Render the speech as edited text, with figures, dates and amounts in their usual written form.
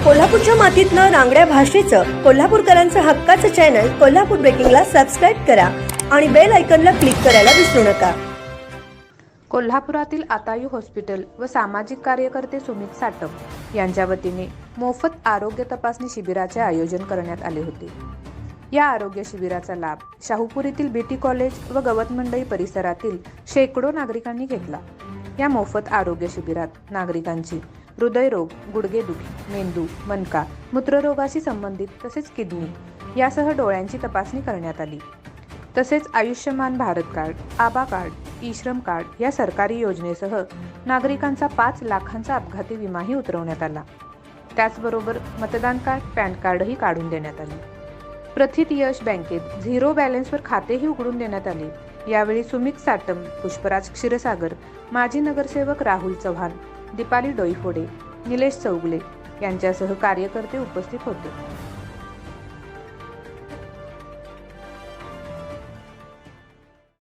कोल्हापूरच्या मातीतनं रांगड्या भाषेचं कोल्हापूरकरांचं हक्काचं चॅनल कोल्हापूर ब्रेकिंगला सबस्क्राईब करा आणि बेल आयकॉनला क्लिक करायला विसरू नका. कोल्हापुरातील आतायू हॉस्पिटल व सामाजिक कार्यकर्ते सुमित साटम यांच्या वतीने मोफत आरोग्य तपासणी शिबिराचे आयोजन करण्यात आले होते. या आरोग्य शिबिराचा लाभ शाहूपुरीतील बीटी कॉलेज व गवत मंडई परिसरातील शेकडो नागरिकांनी घेतला. या मोफत आरोग्य शिबिरात नागरिकांची हृदयरोग, गुडघेदुखी, मेंदू, मणका, मूत्ररोगाशी संबंधित तसेच किडनी यासह डोळ्यांची तपासणी करण्यात आली. तसेच आयुष्यमान भारत कार्ड, आबा कार्ड, ई श्रम कार्ड या सरकारी योजनेसह नागरिकांचा 5 लाखांचा अपघाती विमाही उतरवण्यात आला. त्याचबरोबर मतदान कार्ड, पॅन कार्डही काढून देण्यात आले. प्रथित यश बँकेत 0 बॅलन्सवर खातेही उघडून देण्यात आले. यावेळी सुमित साटम, पुष्पराज क्षीरसागर, माजी नगरसेवक राहुल चव्हाण, दीपाली डोईफोडे, निलेश चौगले यांच्यासह कार्यकर्ते उपस्थित होते.